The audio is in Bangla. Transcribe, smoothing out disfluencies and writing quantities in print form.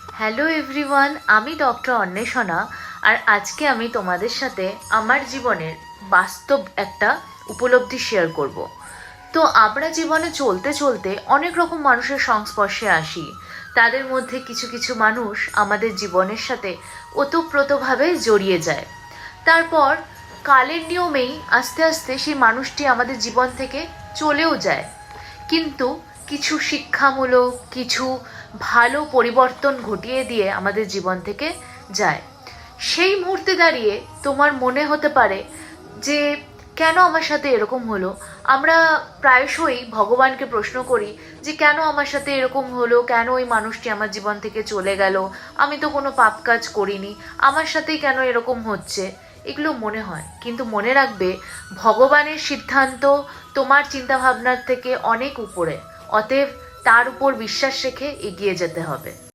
হ্যালো এভরিওয়ান, আমি ডক্টর অন্বেষণা। আর আজকে আমি তোমাদের সাথে আমার জীবনের বাস্তব একটা উপলব্ধি শেয়ার করব। তো আমরা জীবনে চলতে চলতে অনেক রকম মানুষের সংস্পর্শে আসি। তাদের মধ্যে কিছু কিছু মানুষ আমাদের জীবনের সাথে ওতপ্রোতভাবে জড়িয়ে যায়। তারপর কালের নিয়মেই আস্তে আস্তে সেই মানুষটি আমাদের জীবন থেকে চলেও যায়। কিন্তু কিছু শিক্ষামূলক, কিছু ভালো পরিবর্তন ঘটিয়ে দিয়ে আমাদের জীবন থেকে যায়। সেই মুহূর্তে দাঁড়িয়ে তোমার মনে হতে পারে যে কেন আমার সাথে এরকম হলো। আমরা প্রায়শই ভগবানকে প্রশ্ন করি যে কেন আমার সাথে এরকম হলো, কেন ওই মানুষটি আমার জীবন থেকে চলে গেল, আমি তো কোনো পাপ কাজ করিনি, আমার সাথেই কেন এরকম হচ্ছে। এগুলো মনে হয়, কিন্তু মনে রাখবে ভগবানের সিদ্ধান্ত তোমার চিন্তাভাবনার থেকে অনেক উপরে। অতএব তার উপর বিশ্বাস রেখে এগিয়ে যেতে হবে।